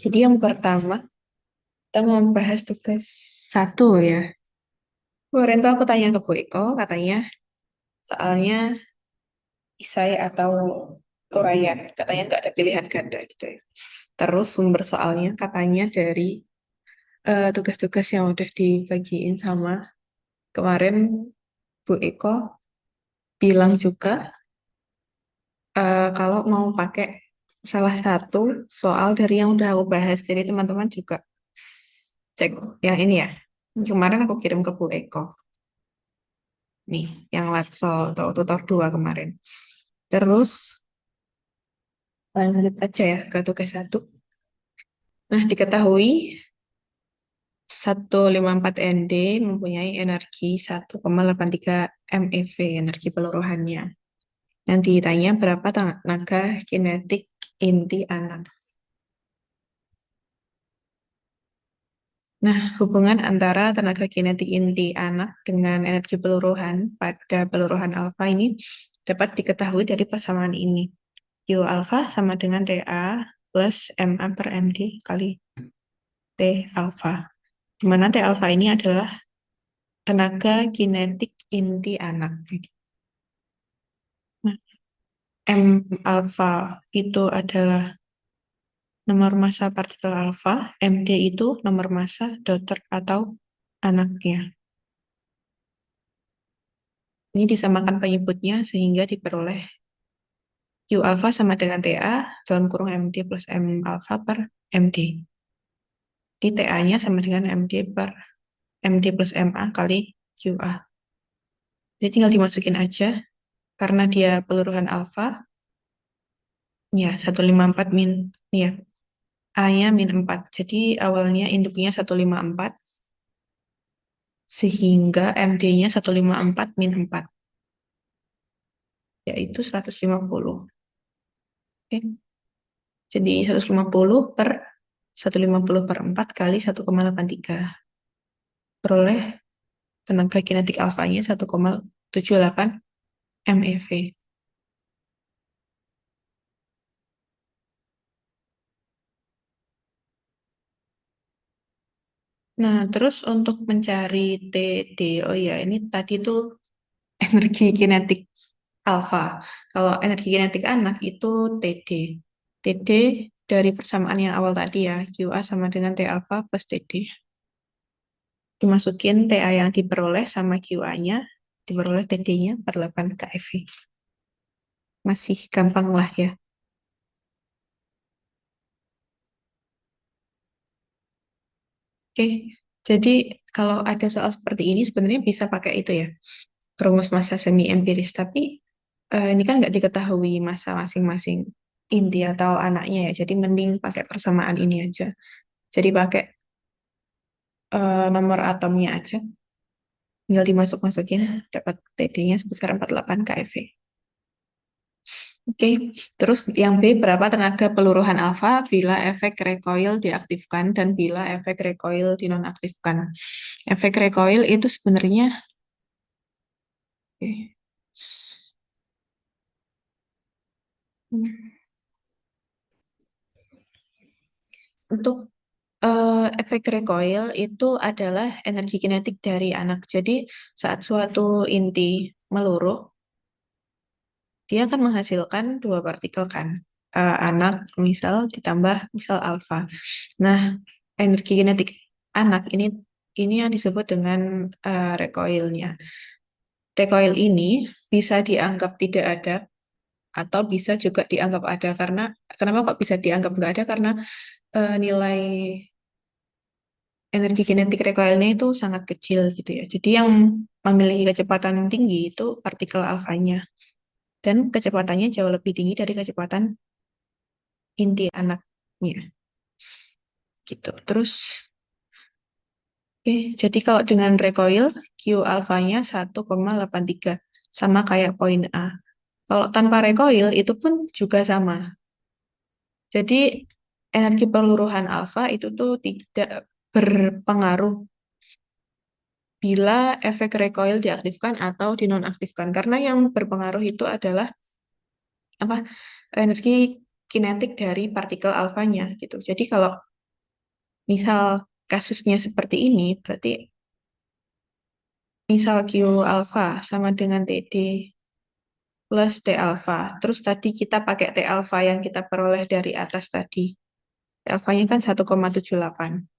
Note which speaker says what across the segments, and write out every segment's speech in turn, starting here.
Speaker 1: Jadi yang pertama, kita mau bahas tugas 1 ya. Kemarin tuh aku tanya ke Bu Eko, katanya soalnya isai atau uraian, katanya nggak ada pilihan ganda gitu ya. Terus sumber soalnya katanya dari tugas-tugas yang udah dibagiin sama kemarin Bu Eko bilang juga kalau mau pakai salah satu soal dari yang udah aku bahas. Jadi teman-teman juga cek yang ini ya. Kemarin aku kirim ke Bu Eko. Nih, yang Latsol atau tutor 2 kemarin. Terus, lanjut aja ya ke tugas 1. Nah, diketahui 154 ND mempunyai energi 1,83 MeV, energi peluruhannya. Yang ditanya berapa tenaga kinetik inti anak. Nah, hubungan antara tenaga kinetik inti anak dengan energi peluruhan pada peluruhan alfa ini dapat diketahui dari persamaan ini. Q alfa sama dengan TA plus MA per MD kali T alfa. Di mana T alfa ini adalah tenaga kinetik inti anak. Nah, M alfa itu adalah nomor massa partikel alfa, MD itu nomor massa daughter atau anaknya. Ini disamakan penyebutnya sehingga diperoleh Q alfa sama dengan TA dalam kurung MD plus M alfa per MD. Di TA-nya sama dengan MD plus MA kali QA. Jadi tinggal dimasukin aja karena dia peluruhan alfa. Ya, 154 min. Ya, A-nya min 4. Jadi awalnya induknya 154 sehingga MD-nya 154 min 4 yaitu 150. Oke. Jadi 150 per 150 per 4 kali 1,83. Peroleh tenaga kinetik alfanya 1,78 MeV. Nah, terus untuk mencari TD, oh ya, ini tadi tuh energi kinetik alfa. Kalau energi kinetik anak itu TD. TD dari persamaan yang awal tadi ya, QA sama dengan T alfa plus TD. Dimasukin TA yang diperoleh sama QA-nya, diperoleh TD-nya 48 kV. Masih gampang lah ya. Oke, jadi kalau ada soal seperti ini sebenarnya bisa pakai itu ya, rumus massa semi empiris. Tapi ini kan nggak diketahui massa masing-masing inti atau anaknya ya. Jadi mending pakai persamaan ini aja. Jadi pakai nomor atomnya aja. Tinggal dimasuk-masukin, dapat TD-nya sebesar 48 kV. Oke, terus yang B, berapa tenaga peluruhan alfa bila efek recoil diaktifkan dan bila efek recoil dinonaktifkan. Efek recoil itu sebenarnya oke. Untuk efek recoil itu adalah energi kinetik dari anak. Jadi saat suatu inti meluruh, dia akan menghasilkan dua partikel kan. Anak misal ditambah misal alfa. Nah, energi kinetik anak ini yang disebut dengan recoilnya. Recoil ini bisa dianggap tidak ada atau bisa juga dianggap ada karena kenapa kok bisa dianggap nggak ada karena nilai energi kinetik recoilnya itu sangat kecil gitu ya. Jadi yang memiliki kecepatan tinggi itu partikel alfanya dan kecepatannya jauh lebih tinggi dari kecepatan inti anaknya gitu. Terus jadi kalau dengan recoil Q alfanya 1,83 sama kayak poin A. Kalau tanpa recoil itu pun juga sama. Jadi energi peluruhan alfa itu tuh tidak berpengaruh bila efek recoil diaktifkan atau dinonaktifkan. Karena yang berpengaruh itu adalah apa? Energi kinetik dari partikel alfanya gitu. Jadi kalau misal kasusnya seperti ini, berarti misal Q alfa sama dengan TD plus T alfa. Terus tadi kita pakai T alfa yang kita peroleh dari atas tadi. T alfanya kan 1,78.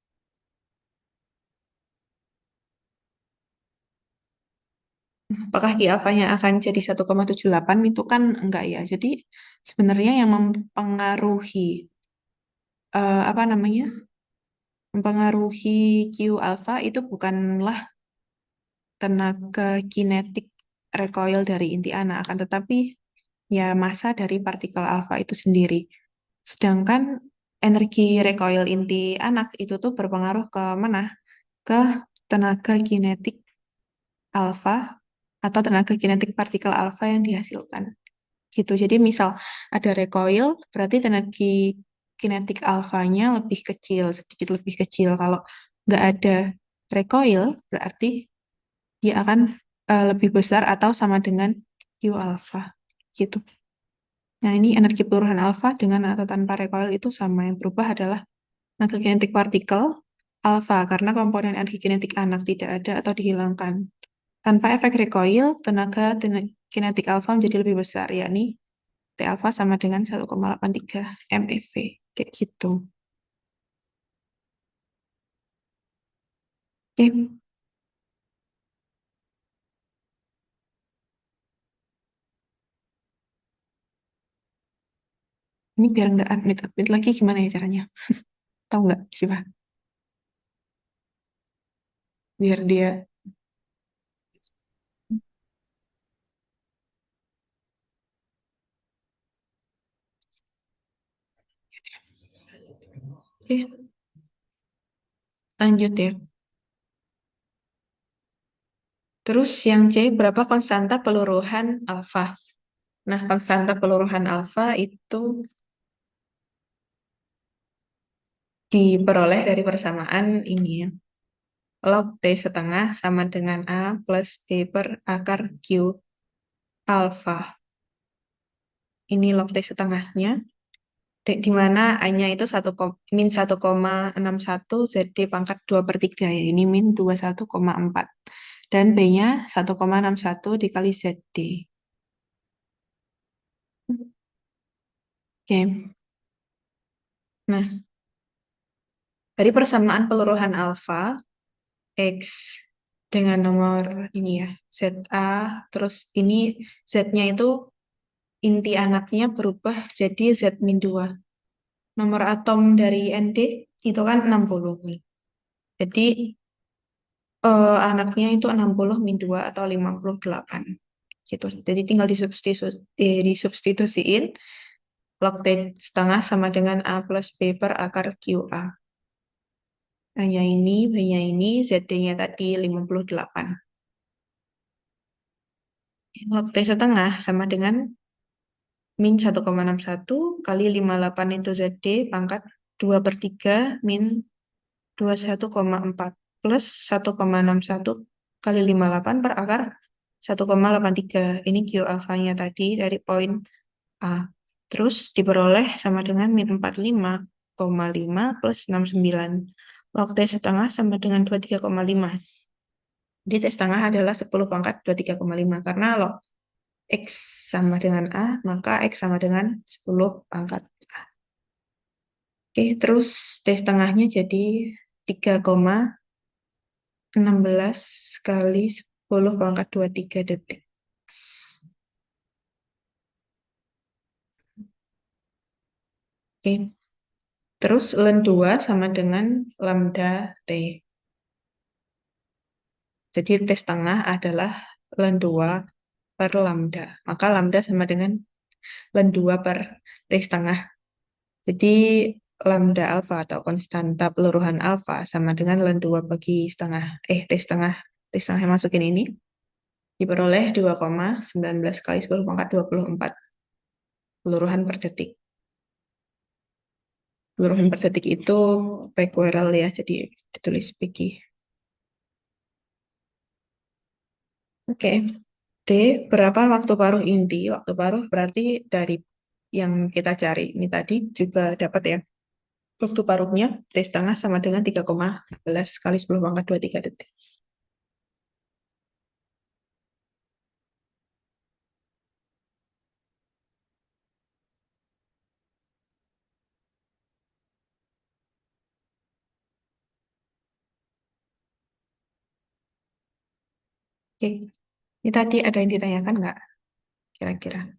Speaker 1: Apakah Q alfanya akan jadi 1,78? Itu kan enggak ya. Jadi sebenarnya yang mempengaruhi apa namanya? Mempengaruhi Q alfa itu bukanlah tenaga kinetik recoil dari inti anak, akan tetapi ya massa dari partikel alfa itu sendiri. Sedangkan energi recoil inti anak itu tuh berpengaruh ke mana? Ke tenaga kinetik alfa atau tenaga kinetik partikel alfa yang dihasilkan. Gitu. Jadi misal ada recoil, berarti tenaga kinetik alfanya lebih kecil, sedikit lebih kecil. Kalau nggak ada recoil, berarti dia akan lebih besar atau sama dengan Q alfa. Gitu. Nah, ini energi peluruhan alfa dengan atau tanpa recoil itu sama. Yang berubah adalah tenaga kinetik partikel alfa karena komponen energi kinetik anak tidak ada atau dihilangkan. Tanpa efek recoil, kinetik alfa menjadi lebih besar, yakni T alfa sama dengan 1,83 MeV. Kayak gitu. Oke, ini biar nggak admit-admit lagi gimana ya caranya? Tahu nggak, Siva? Biar dia... Oke, lanjut ya. Terus yang C, berapa konstanta peluruhan alfa? Nah, konstanta peluruhan alfa itu diperoleh dari persamaan ini ya. Log T setengah sama dengan A plus B per akar Q alfa. Ini log T setengahnya. Di mana A-nya itu min 1,61 ZD pangkat 2 per 3 ya. Ini min 21,4. Dan B-nya 1,61 dikali ZD. Oke. Nah, dari persamaan peluruhan alfa, X dengan nomor ini ya, ZA, terus ini Z-nya itu inti anaknya berubah jadi Z min 2. Nomor atom dari Nd itu kan 60. Jadi anaknya itu 60 min 2 atau 58 gitu. Jadi tinggal disubstitusiin log T setengah sama dengan A plus B per akar QA. A-nya ini, B-nya ini, ZD-nya tadi 58. Log T setengah sama dengan min 1,61 kali 58 itu ZD pangkat 2 per 3 min 21,4 plus 1,61 kali 58 per akar 1,83. Ini Q alfanya tadi dari poin A. Terus diperoleh sama dengan min 45,5 plus 69. Log T setengah sama dengan 23,5. Jadi T setengah adalah 10 pangkat 23,5. Karena log X sama dengan A, maka X sama dengan 10 pangkat A. Oke, terus T setengahnya jadi 3,16 kali 10 pangkat 23 detik. Oke, terus ln 2 sama dengan lambda T. Jadi T setengah adalah ln 2 per lambda. Maka lambda sama dengan ln 2 per T setengah. Jadi lambda alfa atau konstanta peluruhan alfa sama dengan ln 2 bagi setengah, T setengah. T setengah yang masukin ini diperoleh 2,19 kali 10 pangkat 24 peluruhan per detik. Peluruhan per detik itu becquerel ya, jadi ditulis Pg. Oke, D, berapa waktu paruh inti? Waktu paruh berarti dari yang kita cari ini tadi juga dapat ya. Waktu paruhnya T setengah sama dengan 3,11 kali 10 pangkat 23 detik. Oke, ini tadi ada yang ditanyakan nggak kira-kira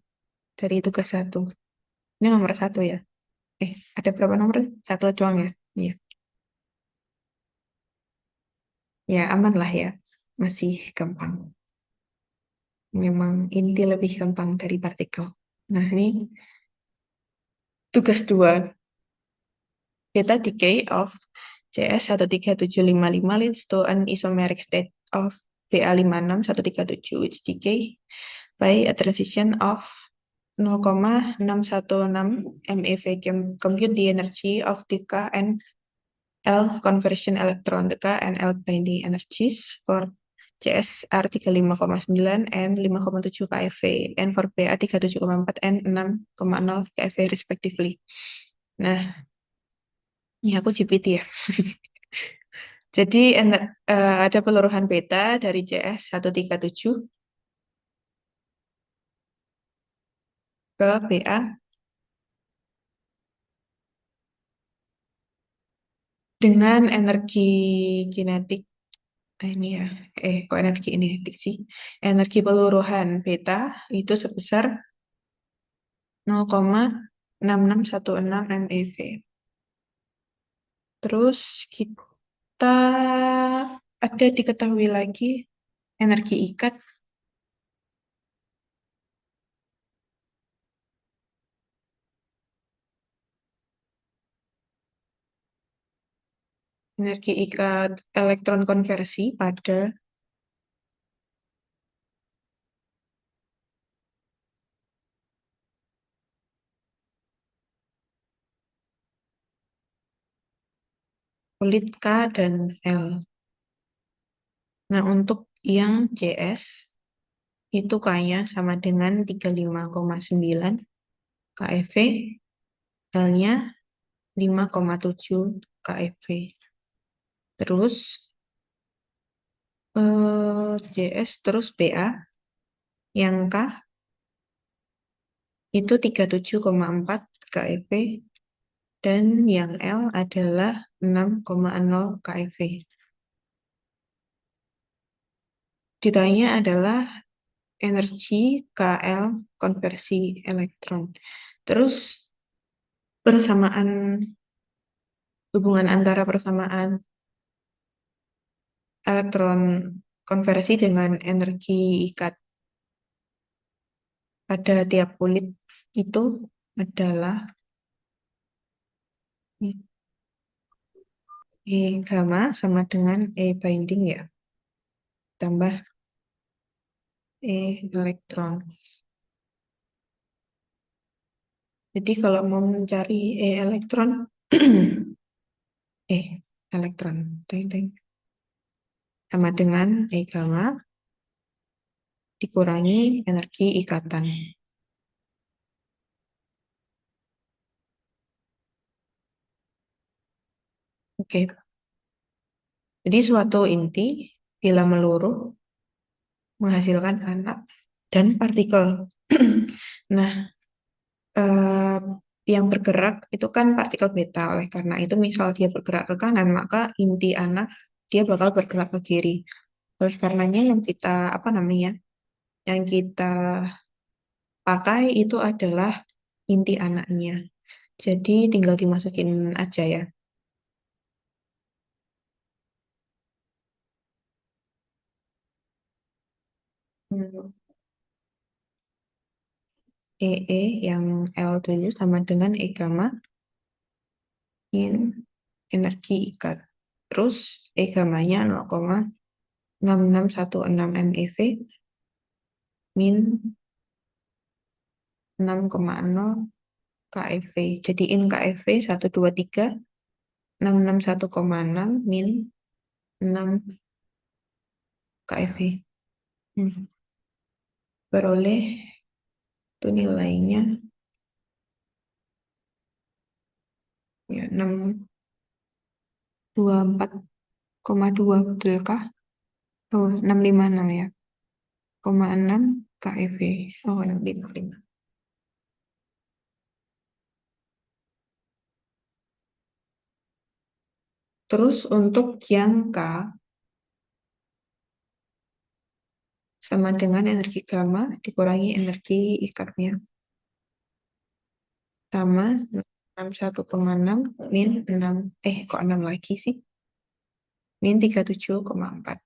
Speaker 1: dari tugas satu? Ini nomor satu ya. Ada berapa nomor? Satu doang ya? Iya. Ya, aman lah ya. Masih gampang. Memang inti lebih gampang dari partikel. Nah, ini tugas dua. Beta decay of CS13755 leads to an isomeric state of Ba56 137 which decay by a transition of 0,616 MeV. Compute the energy of the K and L conversion electron, the K and L binding energies for CSR 35,9 and 5,7 keV, and for Ba 37,4 and 6,0 keV respectively. Nah, ini aku GPT ya. Jadi ada peluruhan beta dari CS137 ke Ba dengan energi kinetik. Ini ya, kok energi kinetik sih? Energi peluruhan beta itu sebesar 0,6616 MeV. Terus kita ada diketahui lagi energi ikat. Energi ikat elektron konversi pada kulit K dan L. Nah, untuk yang CS itu K-nya sama dengan 35,9 keV, L-nya 5,7 keV. Terus CS terus Ba yang K itu 37,4 keV dan yang L adalah 6,0 keV. Ditanya adalah energi KL konversi elektron. Terus persamaan hubungan antara persamaan elektron konversi dengan energi ikat pada tiap kulit itu adalah E gamma sama dengan E binding ya, tambah E elektron. Jadi kalau mau mencari E elektron, E elektron, sama dengan E gamma dikurangi energi ikatan. Oke. Jadi suatu inti bila meluruh menghasilkan anak dan partikel. Nah, yang bergerak itu kan partikel beta. Oleh karena itu, misal dia bergerak ke kanan, maka inti anak dia bakal bergerak ke kiri. Oleh karenanya yang kita yang kita pakai itu adalah inti anaknya. Jadi tinggal dimasukin aja ya. Hmm. EE yang L dulu sama dengan E gamma in energi ikat. Terus E gamanya 0,6616 MeV min 6,0 KeV. Jadiin KeV 123 661,6 min 6 KeV. Beroleh itu nilainya Ya, 624,2 betulkah? Oh, 656 ya. 6 keV. Oh, 656. Terus untuk yang K sama dengan energi gamma dikurangi energi ikatnya. Sama 61,6 min 6. Kok 6 lagi sih? Min 37,4.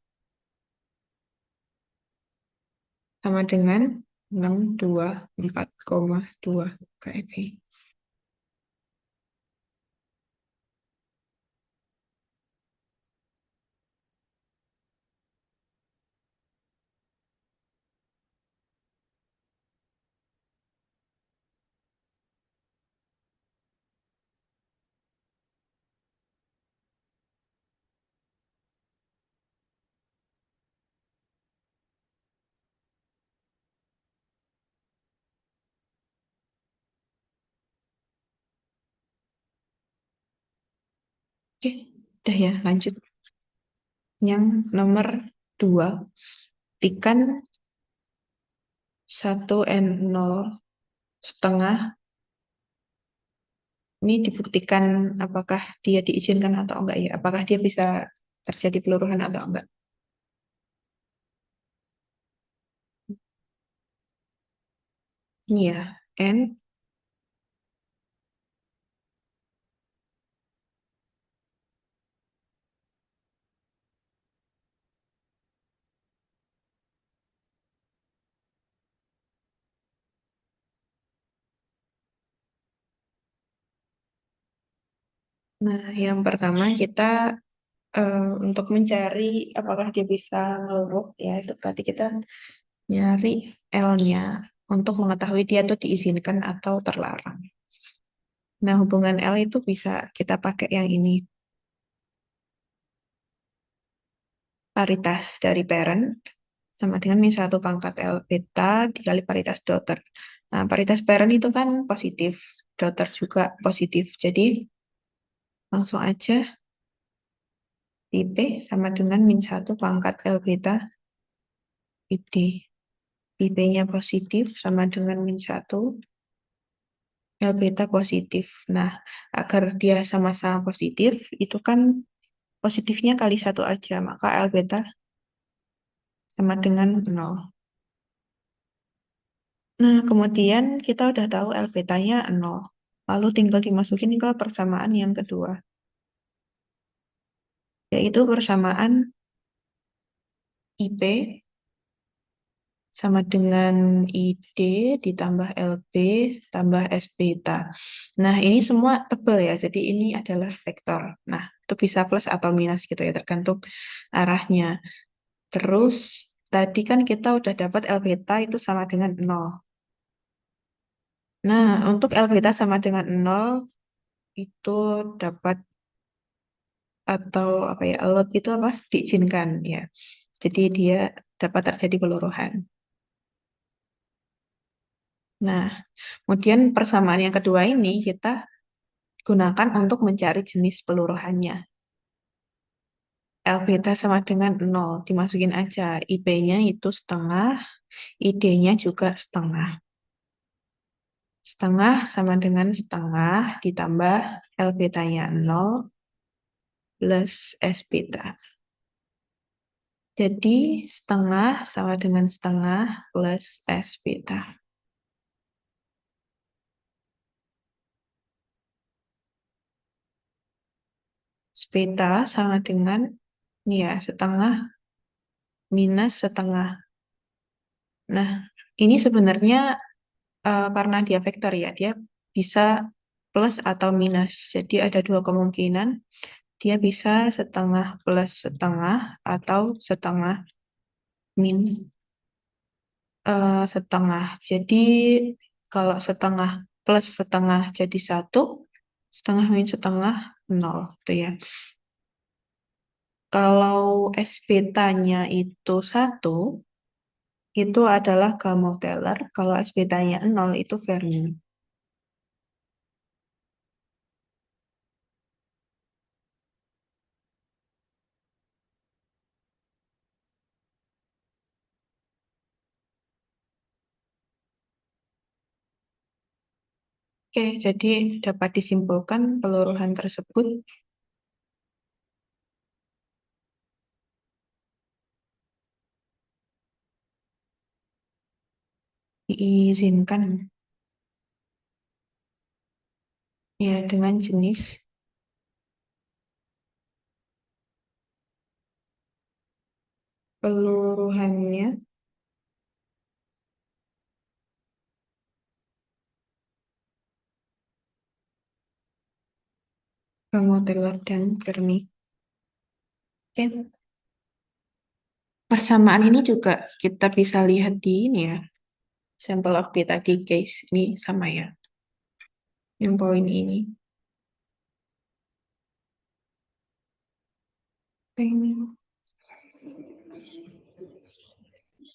Speaker 1: Sama dengan 624,2 keV. Oke, udah ya, lanjut. Yang nomor 2, buktikan 1N0 setengah. Ini dibuktikan apakah dia diizinkan atau enggak ya? Apakah dia bisa terjadi peluruhan atau enggak? Ini ya, N. Nah, yang pertama kita untuk mencari apakah dia bisa ngeluruh, ya itu berarti kita nyari L-nya untuk mengetahui dia tuh diizinkan atau terlarang. Nah, hubungan L itu bisa kita pakai yang ini. Paritas dari parent sama dengan min 1 pangkat L beta dikali paritas daughter. Nah, paritas parent itu kan positif, daughter juga positif. Jadi, langsung aja IP sama dengan min 1 pangkat L beta ID. IP-nya positif sama dengan min 1, L beta positif. Nah, agar dia sama-sama positif, itu kan positifnya kali 1 aja, maka L beta sama dengan 0. Nah, kemudian kita udah tahu L betanya 0. Lalu tinggal dimasukin ke persamaan yang kedua, yaitu persamaan IP sama dengan ID ditambah LB tambah S beta. Nah, ini semua tebal ya, jadi ini adalah vektor. Nah, itu bisa plus atau minus gitu ya, tergantung arahnya. Terus, tadi kan kita udah dapat L beta itu sama dengan 0. Nah, untuk L beta sama dengan 0, itu dapat atau apa ya, allowed itu apa? Diizinkan ya. Jadi dia dapat terjadi peluruhan. Nah, kemudian persamaan yang kedua ini kita gunakan untuk mencari jenis peluruhannya. L beta sama dengan 0, dimasukin aja. IP-nya itu setengah, ID-nya juga setengah. Setengah sama dengan setengah ditambah L betanya 0 plus S beta. Jadi setengah sama dengan setengah plus S beta. S beta sama dengan ya setengah minus setengah. Nah, ini sebenarnya karena dia vektor ya, dia bisa plus atau minus. Jadi ada dua kemungkinan. Dia bisa setengah plus setengah atau setengah min setengah. Jadi kalau setengah plus setengah jadi 1, setengah min setengah 0. Gitu ya. Kalau S betanya itu 1, itu adalah Gamow-Taylor. Kalau S betanya 0, itu Fermi. Oke, jadi dapat disimpulkan peluruhan tersebut diizinkan ya dengan jenis peluruhannya Gamoteller dan Fermi. Oke. Persamaan ini juga kita bisa lihat di ini ya, sampel of B tadi guys, ini sama ya, yang poin ini.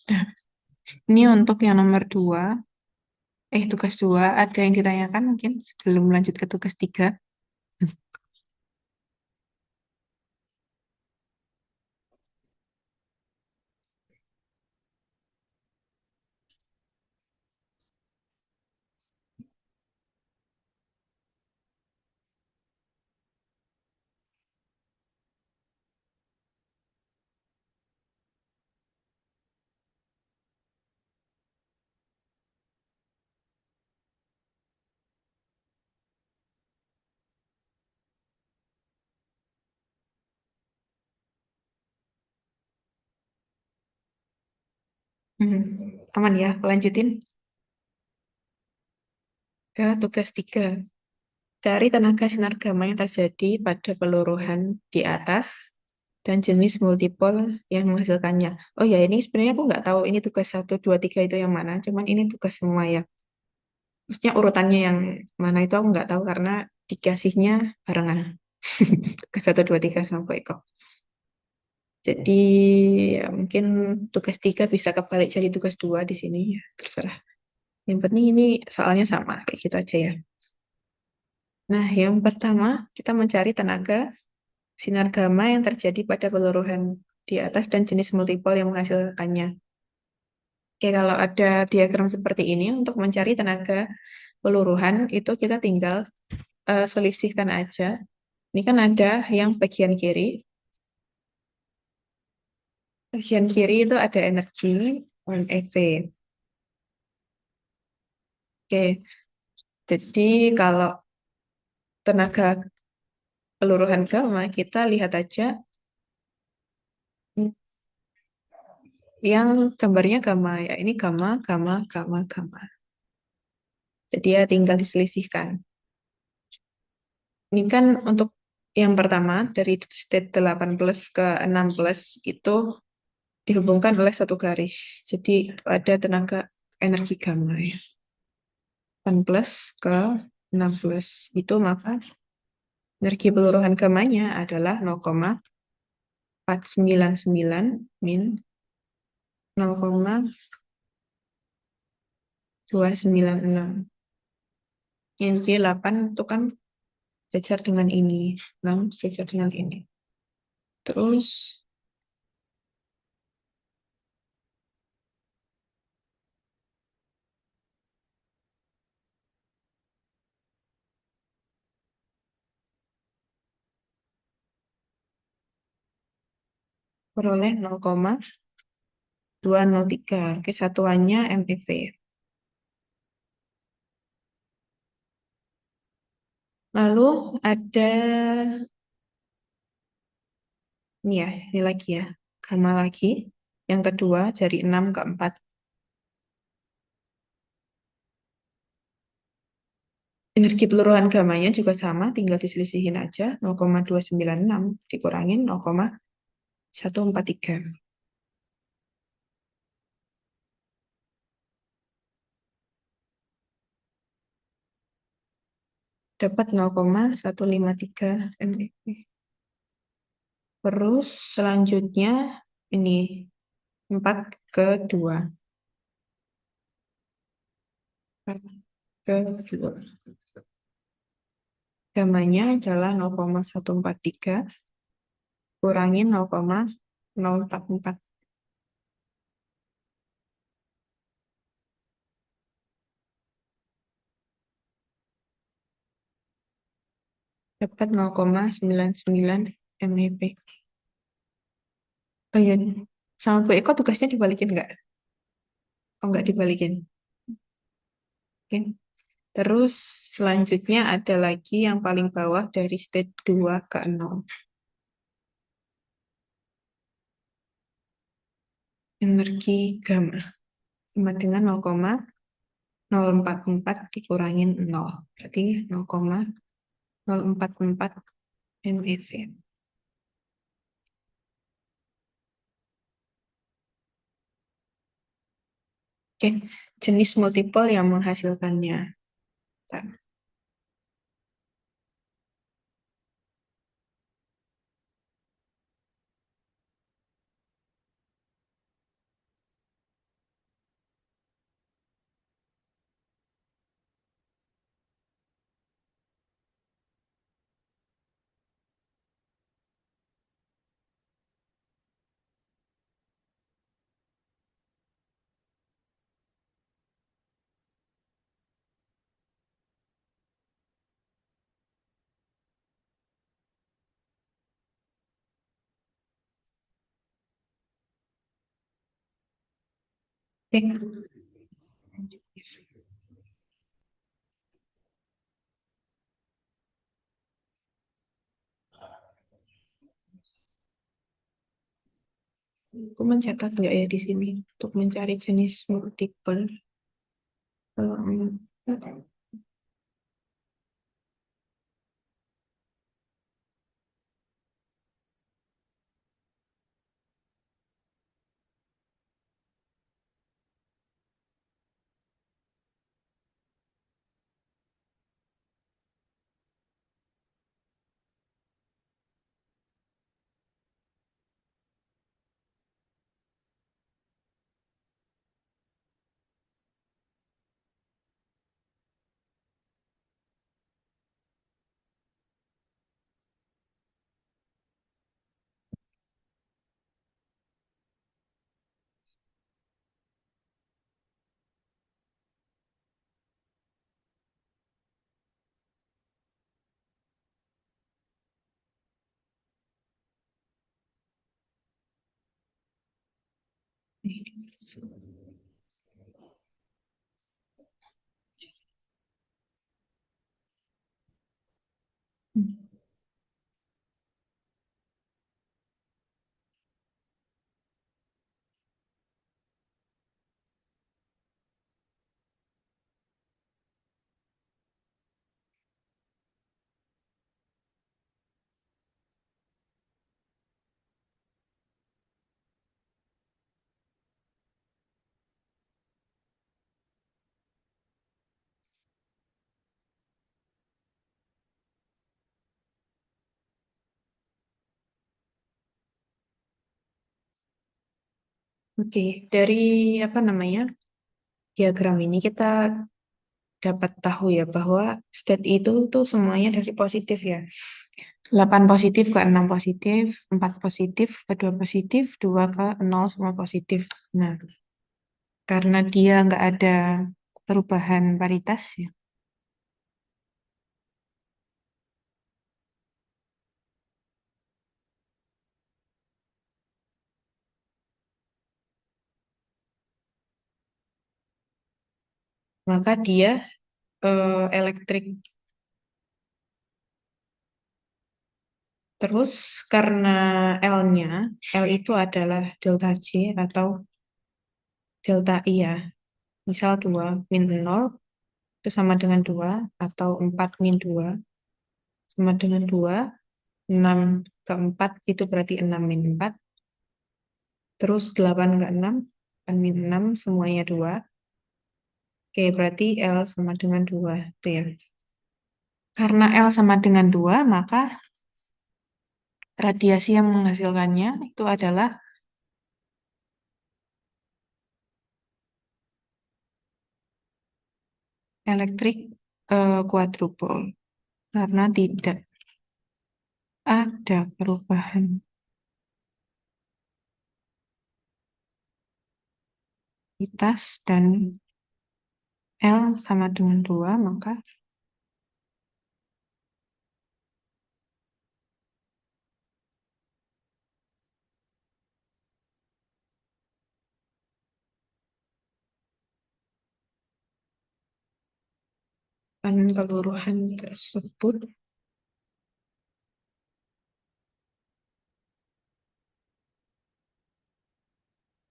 Speaker 1: Nah, ini untuk yang nomor 2, tugas 2, ada yang ditanyakan mungkin sebelum lanjut ke tugas 3? Aman ya, aku lanjutin ke tugas 3. Cari tenaga sinar gamma yang terjadi pada peluruhan di atas dan jenis multipol yang menghasilkannya. Oh ya, ini sebenarnya aku nggak tahu ini tugas 1, 2, 3 itu yang mana, cuman ini tugas semua ya. Maksudnya urutannya yang mana itu aku nggak tahu karena dikasihnya barengan. Tugas 1, 2, 3 sama Bu Eko. Jadi ya mungkin tugas 3 bisa kebalik jadi tugas 2 di sini ya, terserah. Yang penting ini soalnya sama, kayak gitu aja ya. Nah, yang pertama kita mencari tenaga sinar gamma yang terjadi pada peluruhan di atas dan jenis multipol yang menghasilkannya. Oke, kalau ada diagram seperti ini, untuk mencari tenaga peluruhan, itu kita tinggal selisihkan aja. Ini kan ada yang bagian kiri. Bagian kiri itu ada energi on EV. Oke, jadi kalau tenaga peluruhan gamma, kita lihat aja yang gambarnya gamma ya. Ini gamma, gamma, gamma, gamma. Jadi ya tinggal diselisihkan. Ini kan untuk yang pertama dari state 8 plus ke 6 plus itu dihubungkan oleh satu garis. Jadi ada tenaga energi gamma ya. 8 plus ke 6 plus itu maka energi peluruhan gammanya adalah 0,499 min 0,296. Yang 8 itu kan sejajar dengan ini, 6 sejajar dengan ini. Terus peroleh 0,203. Kesatuannya MeV. Lalu ada ini ya, ini lagi ya. Gamma lagi. Yang kedua dari 6 ke 4. Energi peluruhan gamanya juga sama, tinggal diselisihin aja. 0,296 dikurangin 0,143. Dapat 0,153 MeV. Terus selanjutnya ini 4 ke 2. 4 ke 2. Gamanya adalah 0,143 kurangin 0,044. dapat 0,99 MeV. Oh iya, sama Bu Eko tugasnya dibalikin nggak? Oh nggak dibalikin. Oke. Terus selanjutnya ada lagi yang paling bawah dari state 2 ke 0. Energi gamma sama dengan 0,044 dikurangin 0. Berarti 0,044 MeV. Oke, jenis multiple yang menghasilkannya. Bentar. Oke, aku mencatat nggak ya di sini untuk mencari jenis multiple. Kalau Oke, dari apa namanya diagram ini kita dapat tahu ya bahwa state itu tuh semuanya dari positif ya. 8 positif ke 6 positif, 4 positif ke 2 positif, 2 ke 0 semua positif. Nah, karena dia nggak ada perubahan paritas ya, maka dia elektrik. Terus karena L-nya, L itu adalah delta J atau delta I ya. Misal 2 min 0 itu sama dengan 2 atau 4 min 2 sama dengan 2. 6 ke 4 itu berarti 6 min 4. Terus 8 ke 6, 8 min 6 semuanya 2. Oke, berarti L sama dengan 2. Itu ya. Karena L sama dengan 2, maka radiasi yang menghasilkannya itu adalah elektrik quadruple. Karena tidak ada perubahan kuantitas dan L sama dengan 2, maka peluruhan tersebut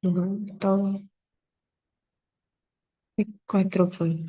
Speaker 1: atau quadruple.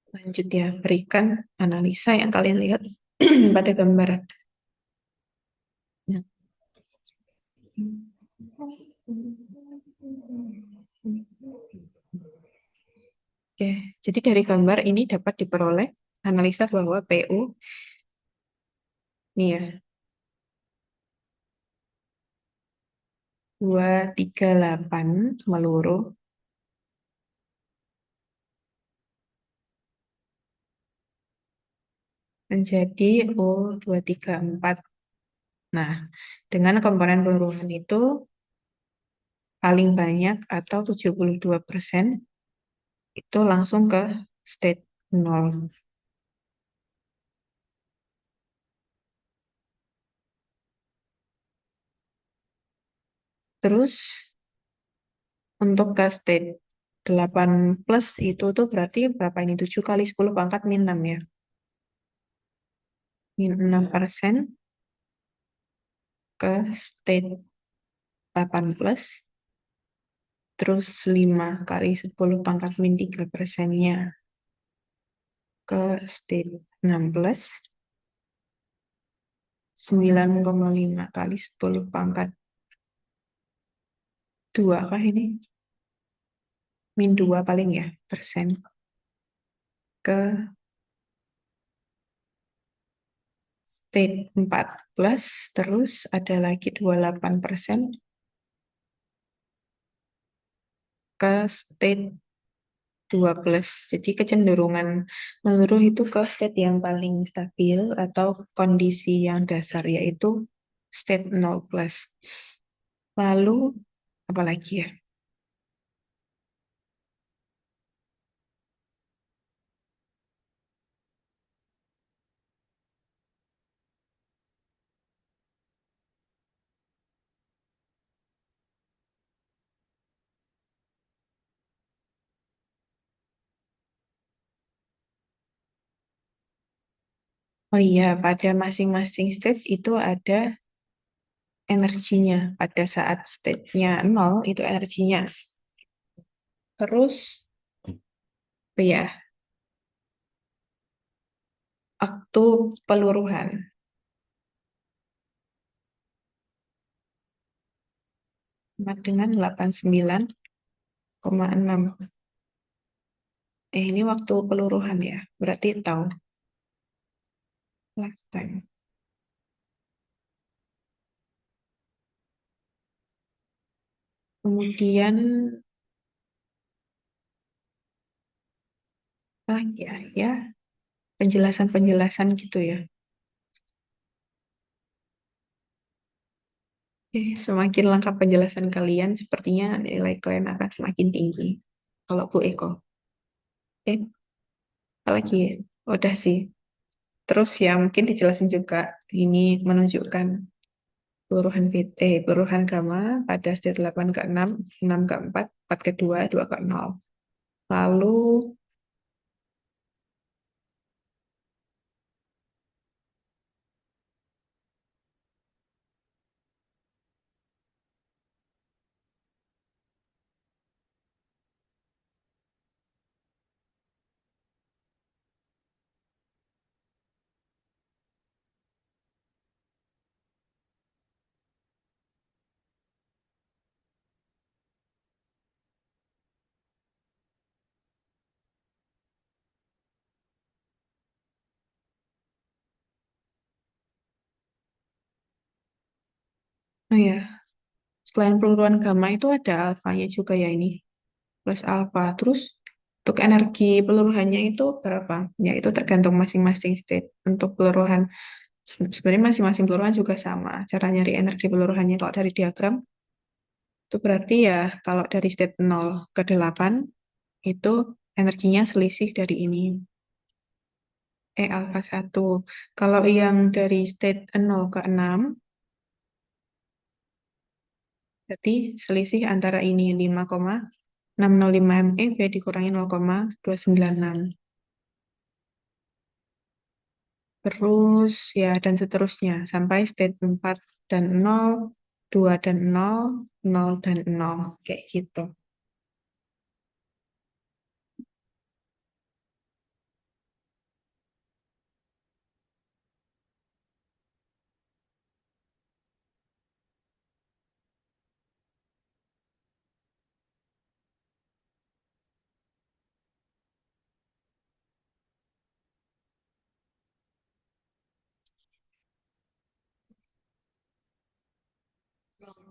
Speaker 1: Lanjut ya, berikan analisa yang kalian lihat pada gambar. Ya. Oke, jadi dari gambar ini dapat diperoleh analisa bahwa PU nih ya 238 meluruh menjadi O234. Nah, dengan komponen peluruhan itu paling banyak atau 72% itu langsung ke state 0. Terus untuk ke state 8 plus itu tuh berarti berapa ini? 7 kali 10 pangkat min 6 ya. Min 6% ke state 8 plus. Terus 5 kali 10 pangkat min 3%-nya ke state 16. 9,5 kali 10 pangkat 2 kah ini? Min 2 paling ya persen ke state 14, terus ada lagi 28% ke state 12. Jadi kecenderungan meluruh itu ke state yang paling stabil atau kondisi yang dasar, yaitu state 0 plus. Lalu apa lagi ya? Oh iya, pada masing-masing state itu ada energinya. Pada saat state-nya 0 itu energinya. Terus, oh ya, waktu peluruhan sama dengan 89,6. Ini waktu peluruhan ya, berarti tahu last time. Kemudian apa lagi ya, penjelasan-penjelasan gitu ya. Semakin lengkap penjelasan kalian, sepertinya nilai kalian akan semakin tinggi. Kalau Bu Eko. Apalagi ya? Udah sih. Terus ya mungkin dijelasin juga ini menunjukkan peluruhan gamma pada state 8 ke 6, 6 ke 4, 4 ke 2, 2 ke 0. Lalu Oh ya, selain peluruhan gamma itu ada alfanya juga ya ini, plus alfa. Terus untuk energi peluruhannya itu berapa? Ya itu tergantung masing-masing state. Untuk peluruhan, sebenarnya masing-masing peluruhan juga sama. Cara nyari energi peluruhannya kalau dari diagram, itu berarti ya kalau dari state 0 ke 8, itu energinya selisih dari ini. Alfa 1. Kalau yang dari state 0 ke 6, berarti selisih antara ini 5,605 MeV dikurangi 0,296. Terus ya dan seterusnya sampai state 4 dan 0, 2 dan 0, 0 dan 0. Kayak gitu.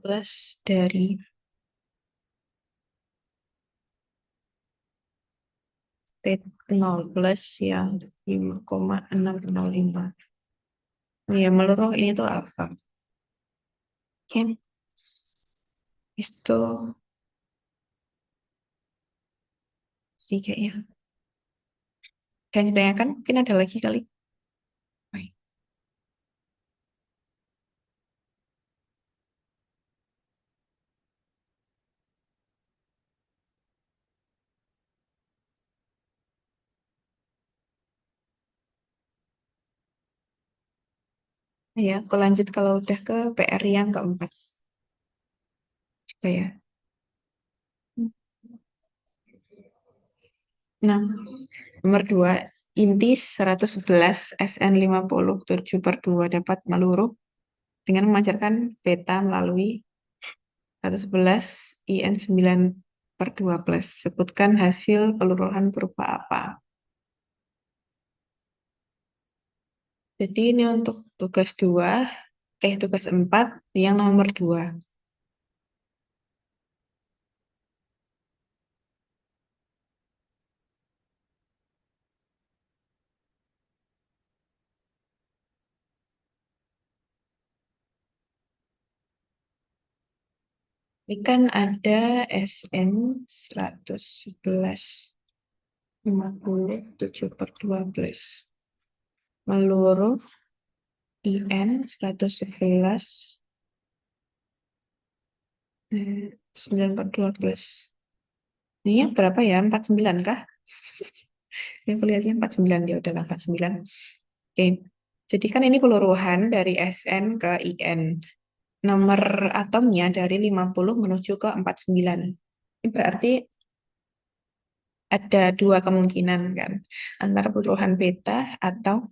Speaker 1: Plus dari state 0 plus yang 5,605. Ya, meluruh ini tuh alfa. Oke, itu sih kayaknya. Dan ditanyakan, mungkin ada lagi kali. Baik. Ya, aku lanjut kalau udah ke PR yang keempat juga ya. Nah, nomor 2, inti 111 SN50 per 2 dapat meluruh dengan memancarkan beta melalui 111 IN9 per 2 plus. Sebutkan hasil peluruhan berupa apa. Jadi ini untuk tugas 2, tugas 4 yang nomor 2. Ini kan ada SN 111 57 per 12 meluruh IN 111 9 per 12. Ini yang berapa ya? 49 kah? Ini aku lihatnya 49, ya udah 49. Oke. Jadi kan ini peluruhan dari SN ke IN. Nomor atomnya dari 50 menuju ke 49. Ini berarti ada dua kemungkinan kan, antara peluruhan beta atau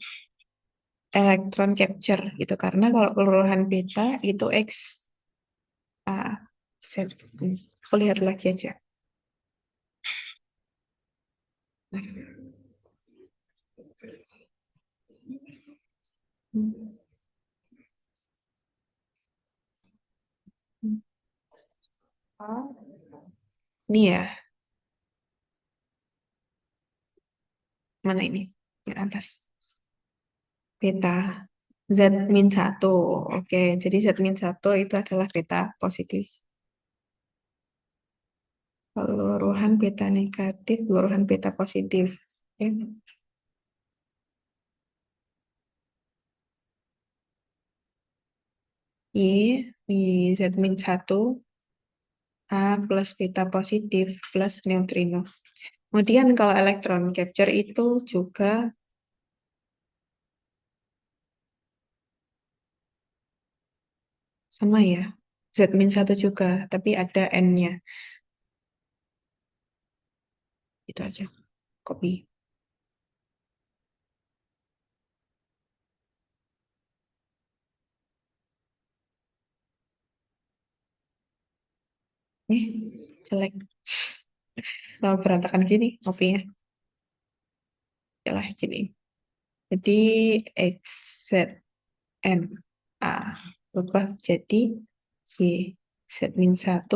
Speaker 1: elektron capture gitu. Karena kalau peluruhan beta itu X, A, Z. Aku lihat lagi aja. Ini ya, mana ini? Yang atas. Beta. Z min 1. Oke, jadi Z min 1 itu adalah beta positif. Peluruhan beta negatif, peluruhan beta positif. Oke. I Z min 1 A plus beta positif plus neutrino. Kemudian kalau elektron capture itu juga sama ya. Z min 1 juga, tapi ada N-nya. Itu aja. Copy. Jelek. Mau berantakan gini kopinya. Yalah gini. Jadi X, Z, N, A berubah jadi Y. Z min 1,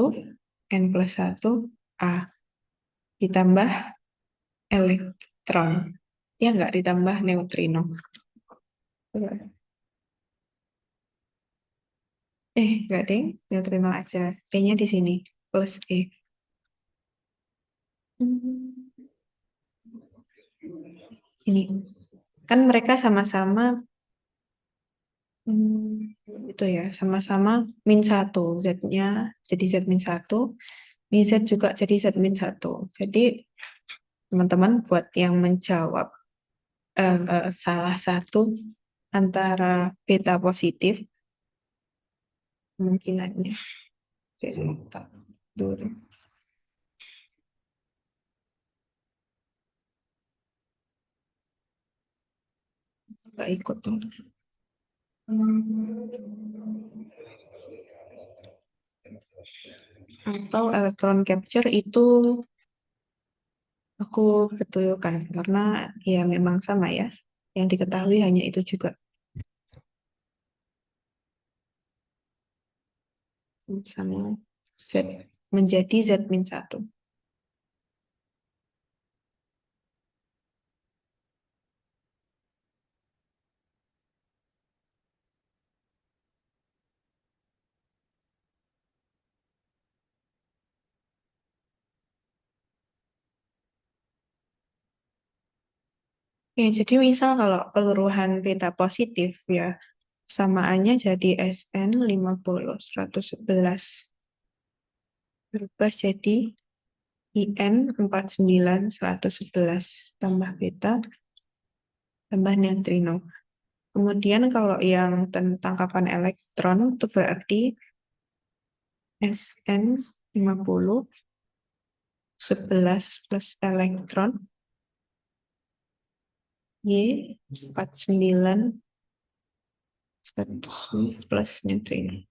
Speaker 1: N plus 1, A. Ditambah elektron. Ya nggak ditambah neutrino. Nggak deh, neutrino aja. E-nya di sini, plus E. Ini, kan mereka sama-sama, itu ya, sama-sama min 1. Z-nya jadi Z min 1, min Z juga jadi Z min 1. Jadi, teman-teman buat yang menjawab salah satu antara beta positif, kemungkinannya. Jadi, tak dulu. Nggak ikut tuh. Atau elektron capture itu aku betulkan karena ya memang sama ya. Yang diketahui hanya itu juga. Sama Z menjadi Z min 1. Ya, jadi misal kalau peluruhan beta positif ya, samaannya jadi SN 50, 111. Berubah jadi IN 49, 111. Tambah beta, tambah neutrino. Kemudian kalau yang tentang kapan elektron, itu berarti SN 50, 11 plus elektron, Y 49, 100 plus neutrino.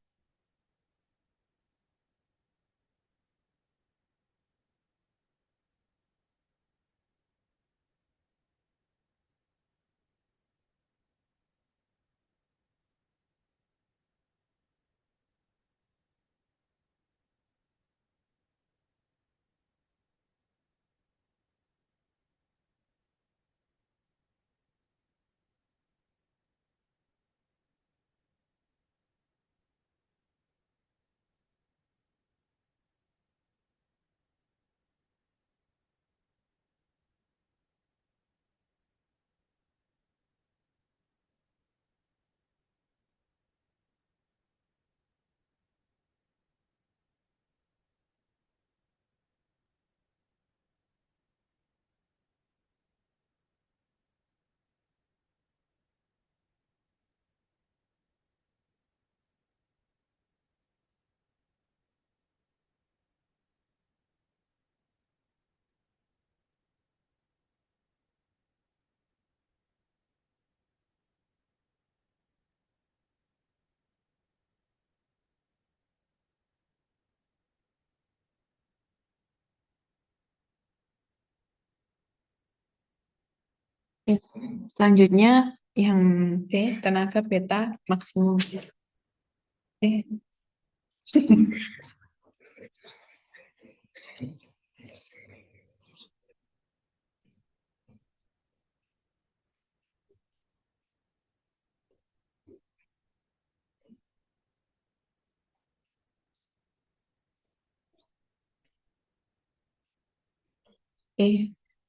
Speaker 1: Ya, selanjutnya yang B, tenaga beta maksimum. Eh,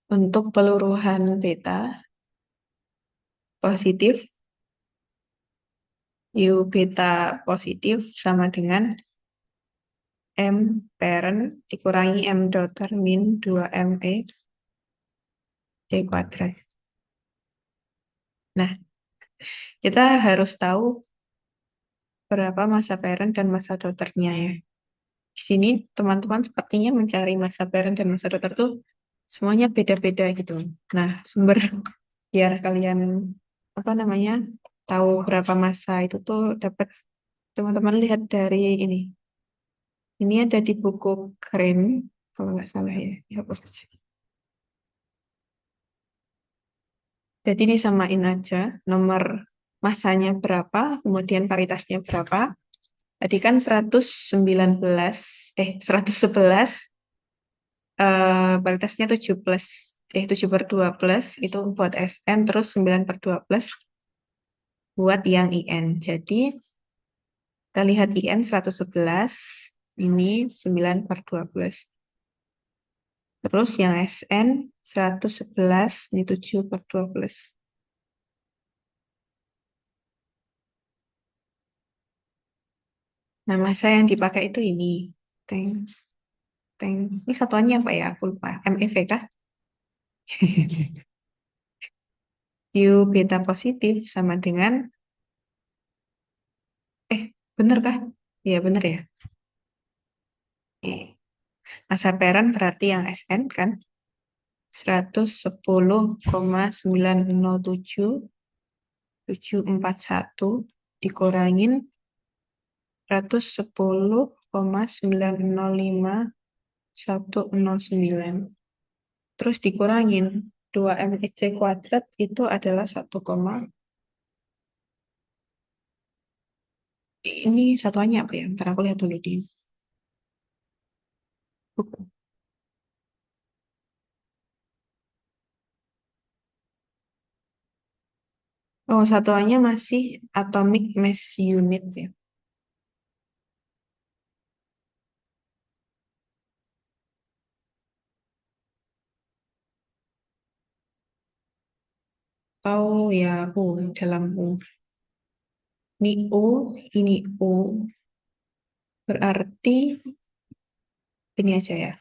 Speaker 1: untuk peluruhan beta positif, U beta positif sama dengan M parent dikurangi M daughter min 2ME D kuadrat. Nah, kita harus tahu berapa massa parent dan massa daughternya ya. Di sini teman-teman sepertinya mencari massa parent dan massa daughter tuh semuanya beda-beda gitu. Nah, sumber biar kalian apa namanya tahu berapa massa itu tuh dapat teman-teman lihat dari ini. Ini ada di buku Kren kalau nggak salah ya, dihapus aja. Jadi disamain aja nomor massanya berapa, kemudian paritasnya berapa. Tadi kan 119, 111, paritasnya 7 plus, 7/12 itu buat SN, terus 9/12 buat yang IN. Jadi, kita lihat IN 111, ini 9/12. Terus yang SN 111, ini 7/12. Nah, masa yang dipakai itu ini. Teng, teng. Ini satuannya apa ya? Aku lupa. MEV kah? U beta positif sama dengan, eh, bener kah? Iya, bener ya. Masa pairan berarti yang SN kan 110,907,741 dikurangin 110,905,109. Terus dikurangin 2 MIC kuadrat itu adalah 1, ini satuannya apa ya? Ntar aku lihat dulu di buku. Oh, satuannya masih atomic mass unit ya. Oh ya, dalam U. Ini U, ini U. Berarti ini aja ya.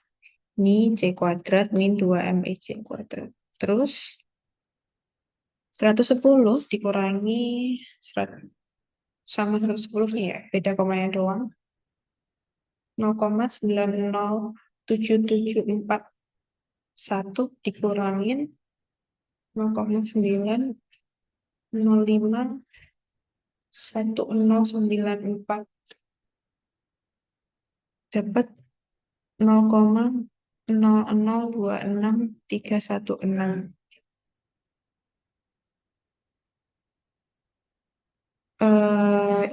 Speaker 1: Ini C kuadrat min 2 MIC kuadrat. Terus 110 dikurangi 100, sama 110 nih ya. Beda komanya doang. 0,90771 dikurangin 0,905,1094 dapat 0,0026316.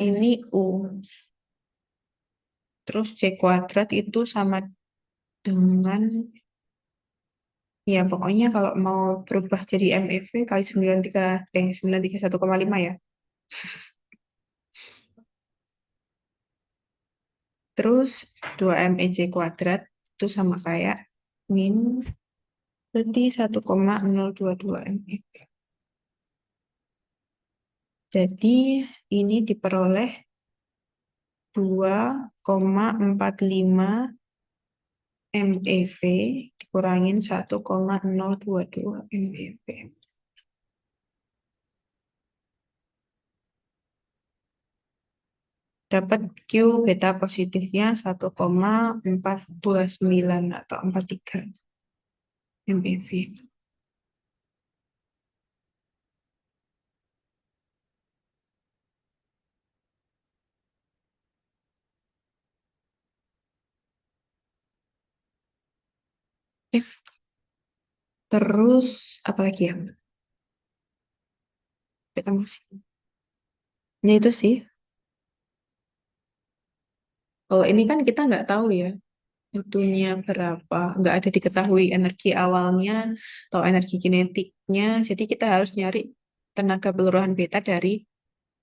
Speaker 1: Ini U. Terus C kuadrat itu sama dengan, ya pokoknya kalau mau berubah jadi MEV kali 931,5 ya. Terus 2 MEC kuadrat itu sama kayak min, berarti 1,022 MEV. Jadi ini diperoleh 2,45 MeV dikurangin 1,022 MeV. Dapat Q beta positifnya 1,429 atau 43 MeV. If. Terus apa lagi ya? Beta masih. Ya itu sih. Kalau ini kan kita nggak tahu ya mutunya berapa, nggak ada diketahui energi awalnya atau energi kinetiknya. Jadi kita harus nyari tenaga peluruhan beta dari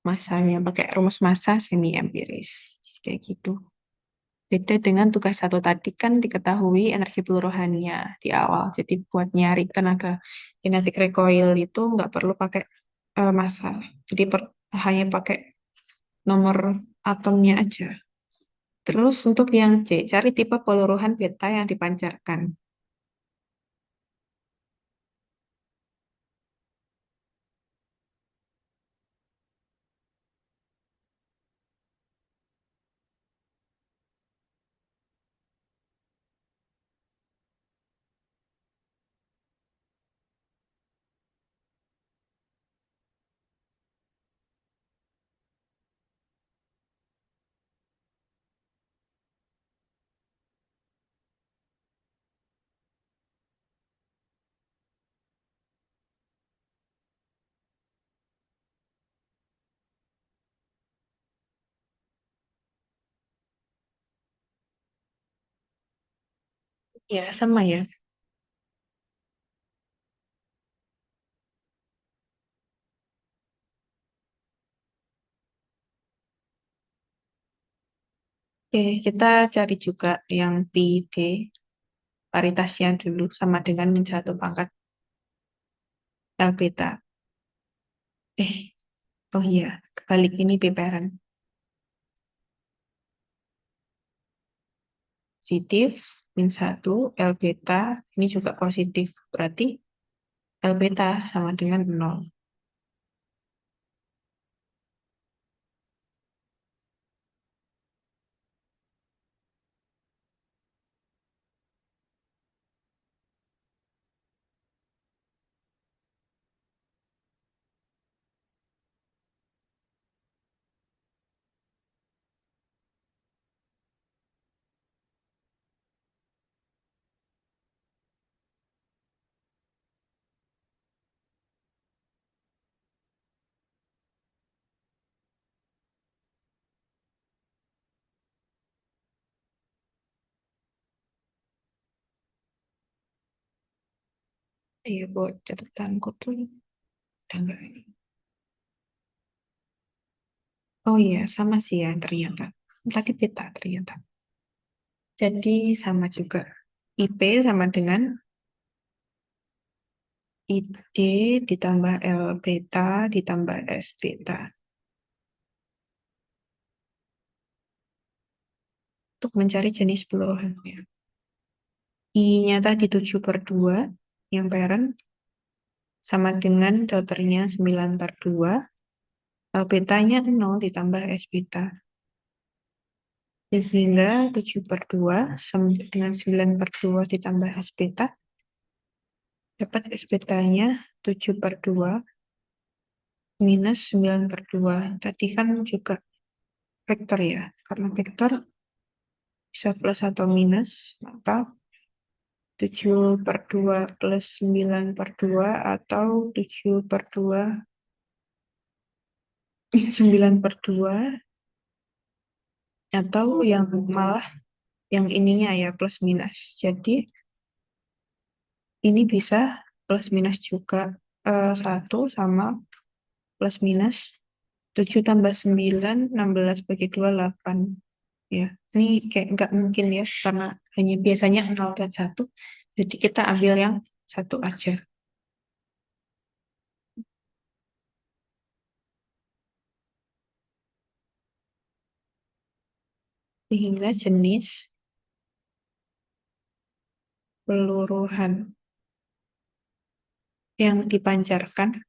Speaker 1: masanya pakai rumus massa semi empiris kayak gitu. Beda dengan tugas satu tadi kan diketahui energi peluruhannya di awal. Jadi buat nyari tenaga kinetik recoil itu nggak perlu pakai massa. Jadi hanya pakai nomor atomnya aja. Terus untuk yang C, cari tipe peluruhan beta yang dipancarkan. Ya, sama ya. Oke, kita cari juga yang pi d, paritasnya dulu sama dengan min 1 pangkat L beta. Eh, oh iya, kebalik ini P parent. Positif, min 1, L beta, ini juga positif. Berarti L beta sama dengan 0. Iya, buat catatanku tuh udah enggak ini. Oh iya, sama sih ya ternyata. Tadi beta ternyata. Jadi sama juga. IP sama dengan ID ditambah L beta ditambah S beta. Untuk mencari jenis peluruhannya. I-nya tadi 7/2 yang parent sama dengan daughternya 9/2. L betanya 0 ditambah S beta. Sehingga 7/2 sama dengan 9/2 ditambah S beta. Dapat S betanya 7/2 minus 9/2. Tadi kan juga vektor ya. Karena vektor bisa plus atau minus, maka 7/2 plus 9/2 atau 7/2 9/2 atau yang malah yang ininya ya plus minus. Jadi ini bisa plus minus juga 1 sama plus minus 7 tambah 9, 16 bagi 2, 8. Ya, ini kayak nggak mungkin ya, karena hanya biasanya 0 dan 1. Jadi kita ambil yang satu aja. Sehingga jenis peluruhan yang dipancarkan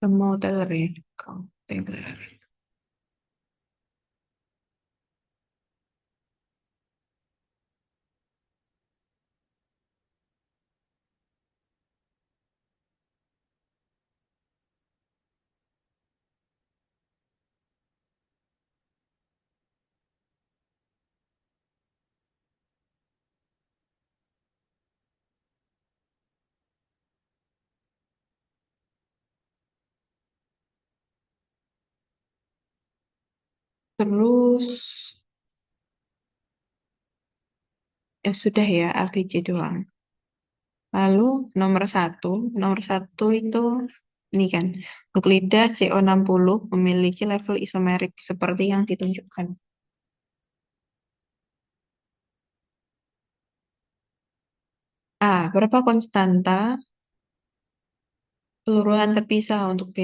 Speaker 1: mau teler ya, teler. Terus ya sudah ya ABC doang. Lalu nomor satu itu ini kan nuklida CO60 memiliki level isomerik seperti yang ditunjukkan. Berapa konstanta peluruhan terpisah untuk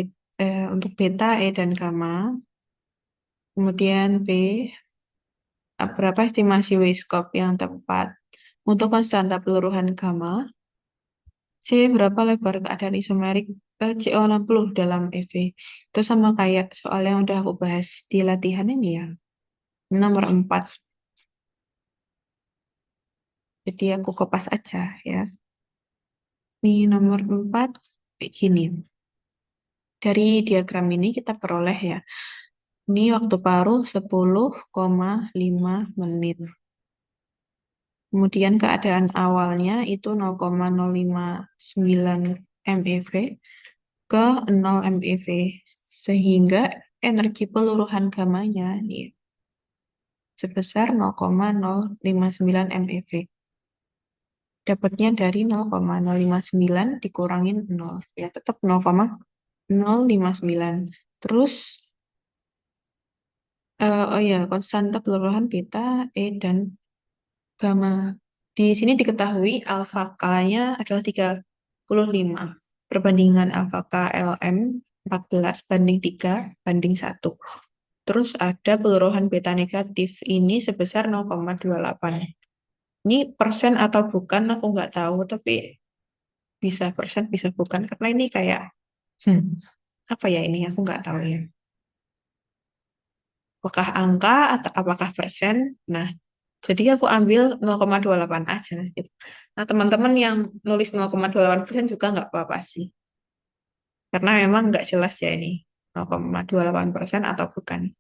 Speaker 1: beta, E, dan gamma. Kemudian B, berapa estimasi Weisskopf yang tepat untuk konstanta peluruhan gamma. C, berapa lebar keadaan isomerik CO60 dalam EV. Itu sama kayak soal yang udah aku bahas di latihan ini ya. Nomor 4. Jadi aku kopas aja ya. Ini nomor 4 begini. Dari diagram ini kita peroleh ya. Ini waktu paruh 10,5 menit. Kemudian keadaan awalnya itu 0,059 MeV ke 0 MeV. Sehingga energi peluruhan gamanya nih, sebesar 0,059 MeV. Dapatnya dari 0,059 dikurangin 0. Ya, tetap 0,059. Terus, oh ya, konstanta peluruhan beta, E, dan gamma. Di sini diketahui alfa K-nya adalah 35. Perbandingan alfa K Lm 14 banding 3 banding 1. Terus ada peluruhan beta negatif ini sebesar 0,28. Ini persen atau bukan aku nggak tahu, tapi bisa persen bisa bukan karena ini kayak hmm, apa ya ini aku nggak tahu ya. Apakah angka atau apakah persen? Nah, jadi aku ambil 0,28 aja gitu. Nah, teman-teman yang nulis 0,28% juga nggak apa-apa sih. Karena memang nggak jelas ya ini 0,28% atau bukan.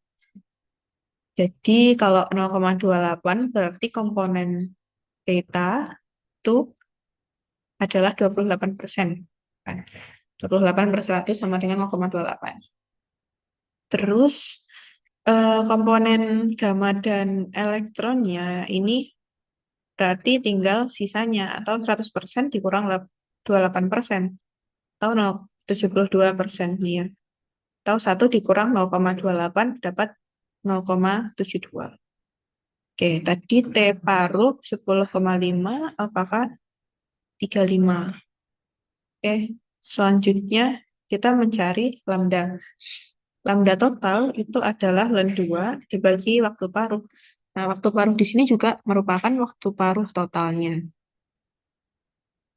Speaker 1: Jadi kalau 0,28 berarti komponen beta itu adalah 28%. Kan? 28 per 100 sama dengan 0,28. Terus komponen gamma dan elektronnya ini berarti tinggal sisanya atau 100% dikurang 28% atau 72% nih ya. Atau 1 dikurang 0,28 dapat 0,72. Oke, tadi T paruh 10,5 apakah 35? Oke, selanjutnya kita mencari lambda. Lambda total itu adalah ln 2 dibagi waktu paruh. Nah, waktu paruh di sini juga merupakan waktu paruh totalnya.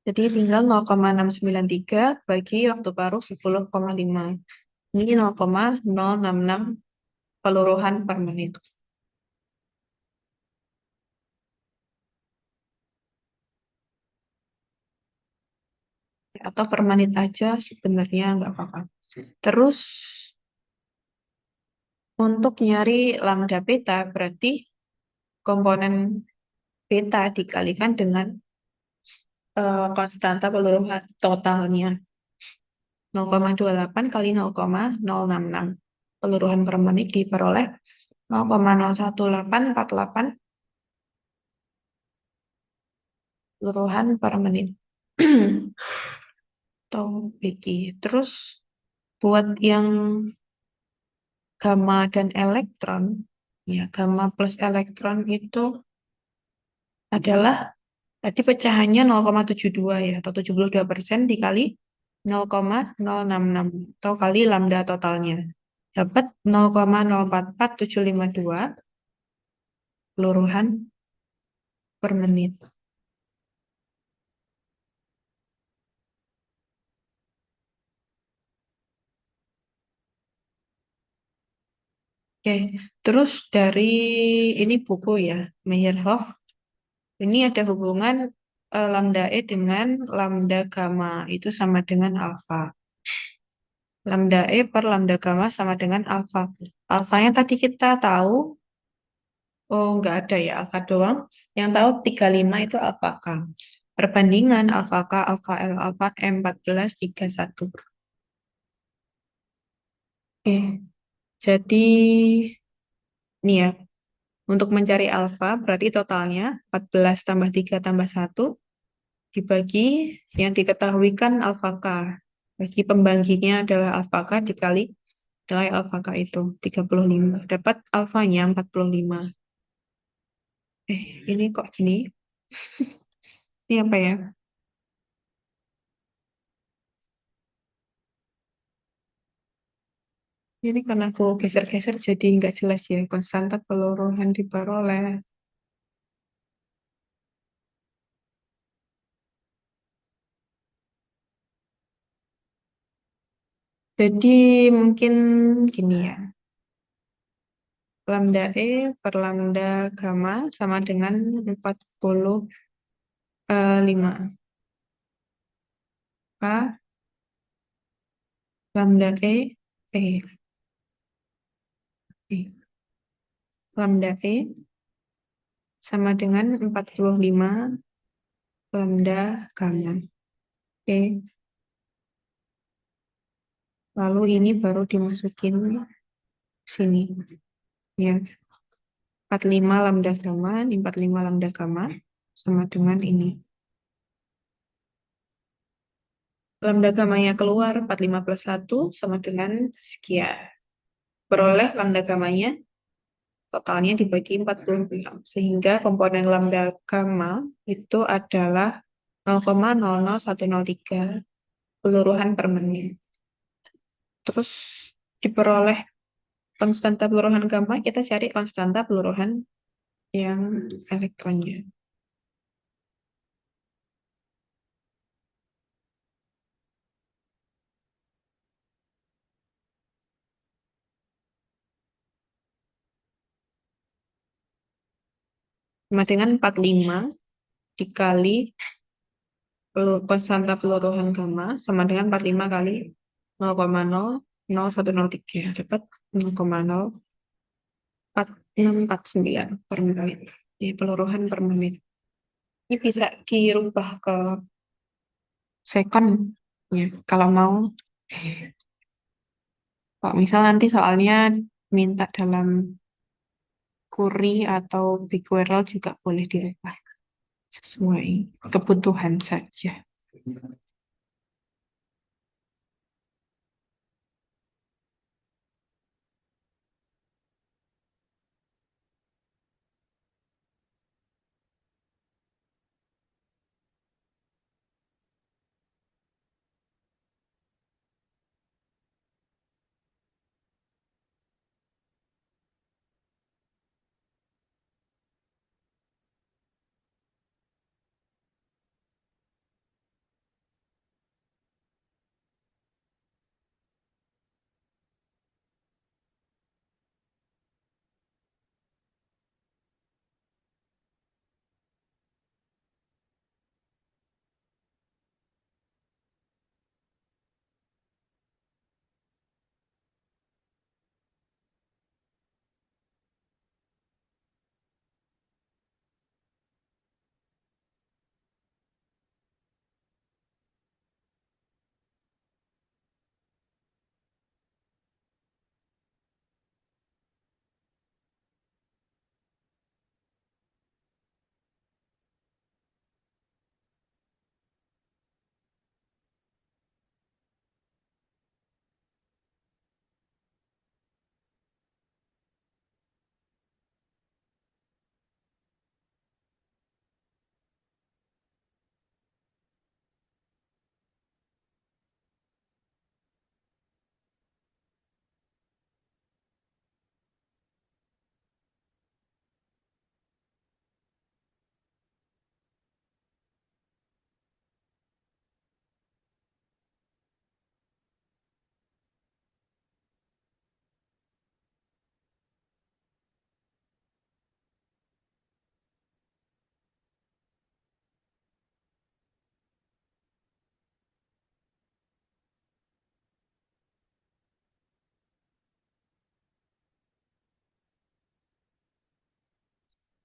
Speaker 1: Jadi tinggal 0,693 bagi waktu paruh 10,5. Ini 0,066 peluruhan per menit. Atau per menit aja sebenarnya nggak apa-apa. Terus untuk nyari lambda beta berarti komponen beta dikalikan dengan konstanta peluruhan totalnya 0,28 kali 0,066 peluruhan per menit diperoleh 0,01848 peluruhan per menit. Atau Begi. Terus buat yang gamma dan elektron, ya gamma plus elektron itu adalah tadi pecahannya 0,72 ya, atau 72% dikali 0,066 atau kali lambda totalnya. Dapat 0,044752 peluruhan per menit. Oke, terus dari ini buku ya, Meyerhof. Ini ada hubungan lambda E dengan lambda gamma itu sama dengan alfa. Lambda E per lambda gamma sama dengan alfa. Alfanya tadi kita tahu, oh nggak ada ya alfa doang. Yang tahu 35 itu alfa K. Perbandingan alfa K, alfa L, alfa M 14, 31. Oke, jadi ini ya, untuk mencari alfa berarti totalnya 14 tambah 3 tambah 1 dibagi yang diketahui kan alfa K. Bagi pembaginya adalah alfa K dikali nilai alfa K itu 35. Dapat alfanya 45. Ini kok gini? Ini apa ya? Ini karena aku geser-geser jadi nggak jelas ya. Konstanta peluruhan diperoleh. Jadi mungkin gini ya. Lambda E per lambda gamma sama dengan 45. K lambda E, lambda E sama dengan 45 lambda gamma. Oke, lalu ini baru dimasukin sini. Ya, 45 lambda gamma, 45 lambda gamma sama dengan ini. Lambda gamanya keluar 45 plus 1 sama dengan sekian. Beroleh lambda gamanya totalnya dibagi 46. Sehingga komponen lambda gamma itu adalah 0,00103 peluruhan per menit. Terus diperoleh konstanta peluruhan gamma, kita cari konstanta peluruhan yang elektronnya. Sama dengan 45 dikali konstanta peluruhan gamma sama dengan 45 kali 0,00103 dapat 0,4649 per menit. Di peluruhan per menit. Ini bisa dirubah ke second ya kalau mau. Kalau misal nanti soalnya minta dalam Curie atau Becquerel juga boleh dirubah sesuai kebutuhan saja.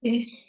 Speaker 1: Eh,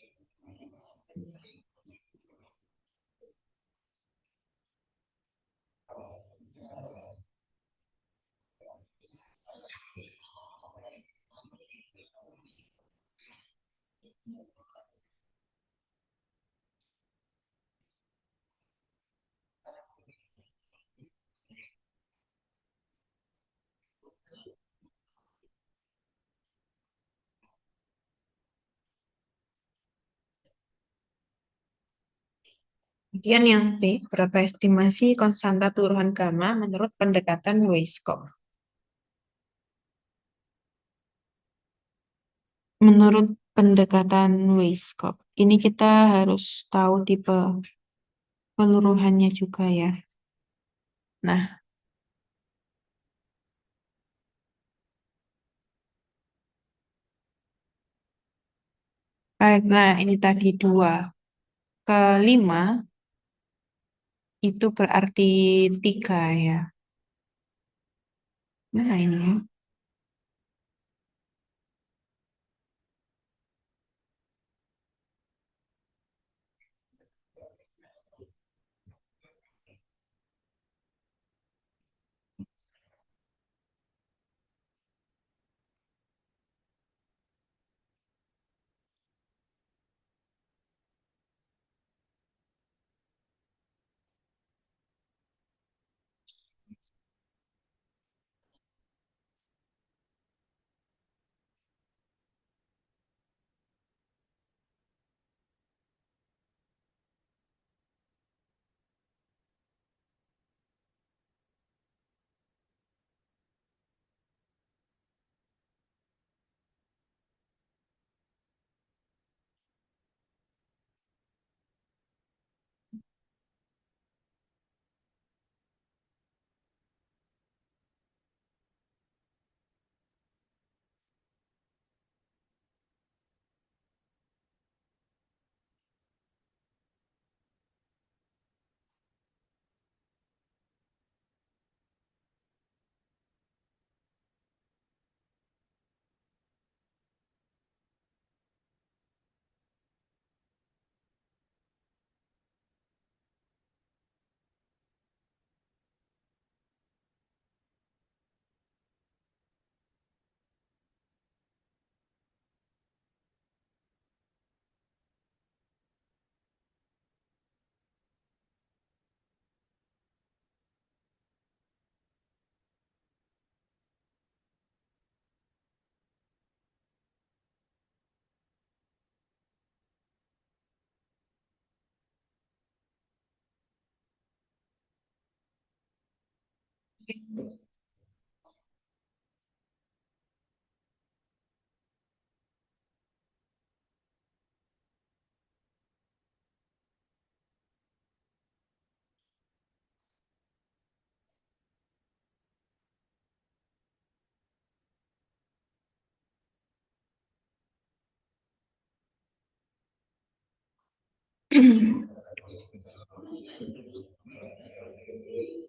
Speaker 1: Kemudian yang B, berapa estimasi konstanta peluruhan gamma menurut pendekatan Weisskopf? Menurut pendekatan Weisskopf, ini kita harus tahu tipe peluruhannya juga ya. Nah, karena ini tadi 2 ke 5 itu berarti 3 ya. Nah, ini ya.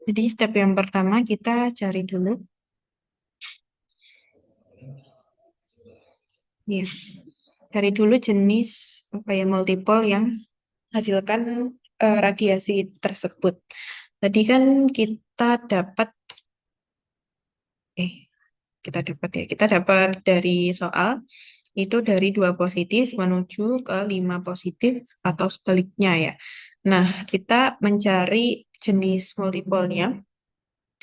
Speaker 1: Jadi step yang pertama kita cari dulu, ya, cari dulu jenis apa ya multiple yang hasilkan radiasi tersebut. Tadi kan kita dapat, eh, kita dapat dari soal itu dari 2 positif menuju ke 5 positif atau sebaliknya ya. Nah, kita mencari jenis multiple-nya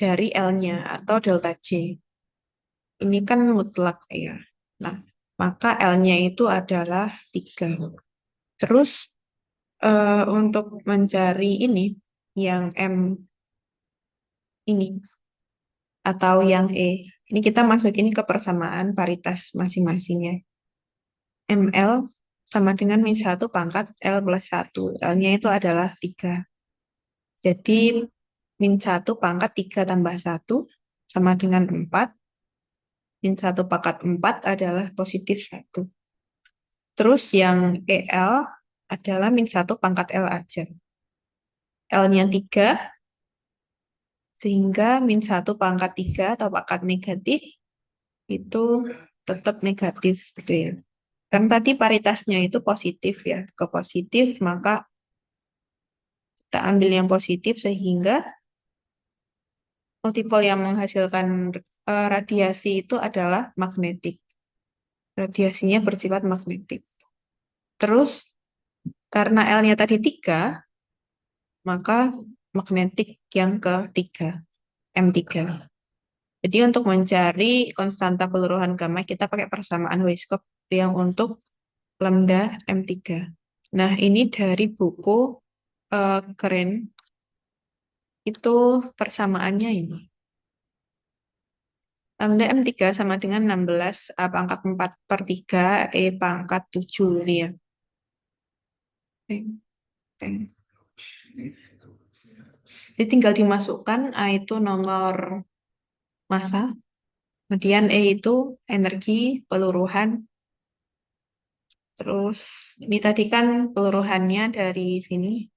Speaker 1: dari L-nya atau delta J. Ini kan mutlak ya. Nah, maka L-nya itu adalah 3. Terus untuk mencari ini, yang M ini, atau yang E, ini kita masukin ke persamaan paritas masing-masingnya. ML sama dengan min 1 pangkat L plus 1. L-nya itu adalah 3. Jadi min 1 pangkat 3 tambah 1 sama dengan 4. Min 1 pangkat 4 adalah positif 1. Terus yang EL adalah min 1 pangkat L aja. L-nya 3, sehingga min 1 pangkat 3 atau pangkat negatif itu tetap negatif gitu ya. Kan tadi paritasnya itu positif ya. Ke positif maka kita ambil yang positif sehingga multiple yang menghasilkan radiasi itu adalah magnetik. Radiasinya bersifat magnetik. Terus karena L-nya tadi 3, maka magnetik yang ketiga, M3. Jadi untuk mencari konstanta peluruhan gamma kita pakai persamaan Weisskopf yang untuk lambda M3. Nah, ini dari buku keren itu persamaannya ini. Lambda M3 sama dengan 16 A pangkat 4 per 3 E pangkat 7 ini ya. Oke, oke. Jadi tinggal dimasukkan A itu nomor massa, kemudian E itu energi peluruhan. Terus ini tadi kan peluruhannya dari sini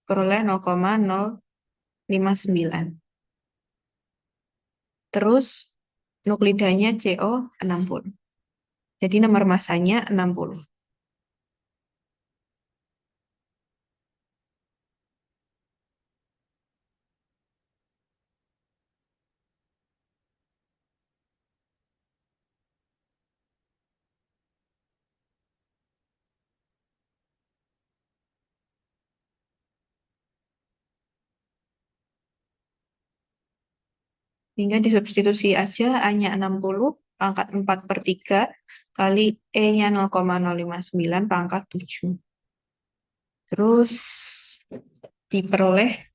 Speaker 1: peroleh 0,059. Terus nuklidanya CO 60. Jadi nomor massanya 60. Sehingga disubstitusi aja A-nya 60 pangkat 4 per 3 kali E-nya 0,059 pangkat 7. Terus diperoleh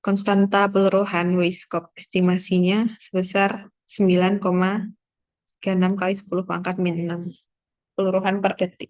Speaker 1: konstanta peluruhan Weisskopf estimasinya sebesar 9,36 kali 10 pangkat min 6 peluruhan per detik.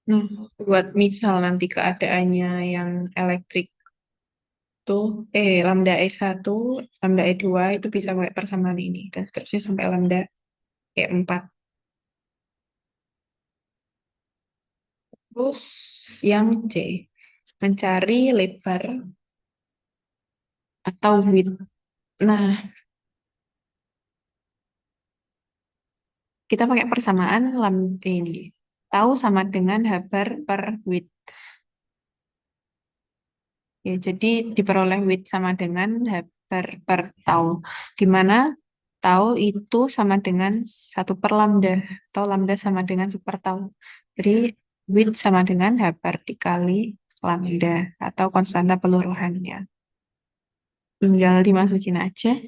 Speaker 1: Nah, buat misal nanti keadaannya yang elektrik tuh, lambda E1, lambda E2 itu bisa pakai persamaan ini, dan seterusnya sampai lambda E4. Terus yang C, mencari lebar atau width. Nah, kita pakai persamaan lambda ini. Tahu sama dengan H bar per width. Ya, jadi diperoleh width sama dengan H bar per tau. Di mana tau itu sama dengan 1/lambda. Atau lambda sama dengan 1/tau. Jadi width sama dengan H bar dikali lambda. Atau konstanta peluruhannya. Tinggal dimasukin aja.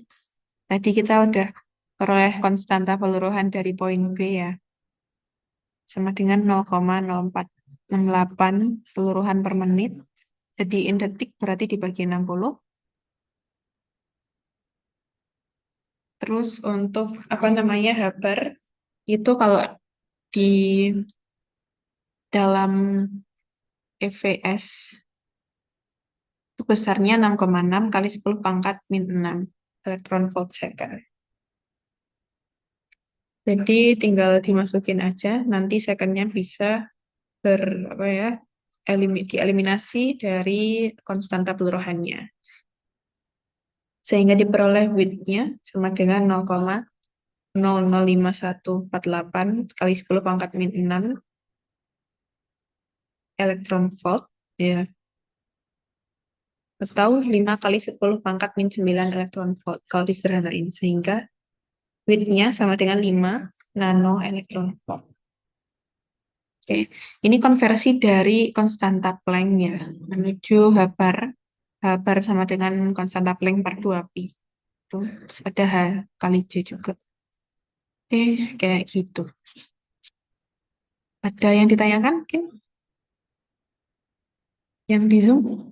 Speaker 1: Tadi kita udah peroleh konstanta peluruhan dari poin B ya. Sama dengan 0,0468 peluruhan per menit. Jadi in detik berarti dibagi 60. Terus untuk apa namanya Habar itu kalau di dalam EVS itu besarnya 6,6 kali 10 pangkat min 6 elektron volt second. Jadi tinggal dimasukin aja, nanti secondnya bisa apa ya, dieliminasi dari konstanta peluruhannya. Sehingga diperoleh width-nya sama dengan 0,005148 kali 10 pangkat min 6 elektron volt ya, atau 5 kali 10 pangkat min 9 elektron volt kalau disederhanain, sehingga width-nya sama dengan 5 nano elektron volt. Oke, ini konversi dari konstanta Planck ya menuju H bar sama dengan konstanta Planck per 2pi. Tuh, ada H kali J juga. Kayak gitu. Ada yang ditanyakan mungkin? Yang di Zoom?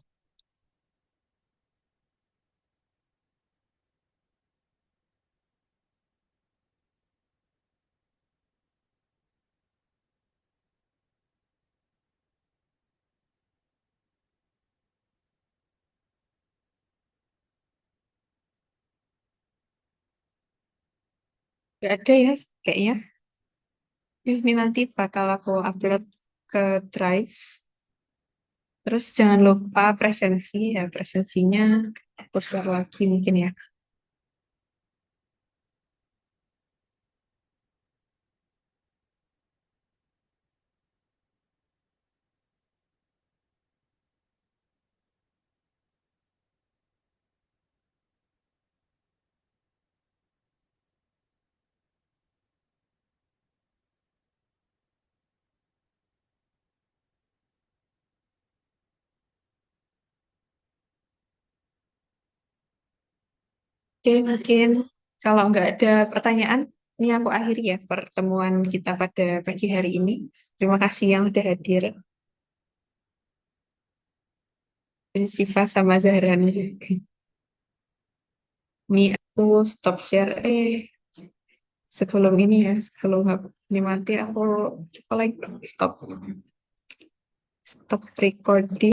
Speaker 1: Nggak ada ya, kayaknya. Ini nanti bakal aku upload ke Drive. Terus jangan lupa presensi ya, presensinya aku share lagi mungkin ya. Oke, mungkin kalau nggak ada pertanyaan, ini aku akhiri ya pertemuan kita pada pagi hari ini. Terima kasih yang udah hadir, Siva sama Zahra nih. Ini aku stop share. Sebelum ini ya, sebelum ini mati aku like stop recording.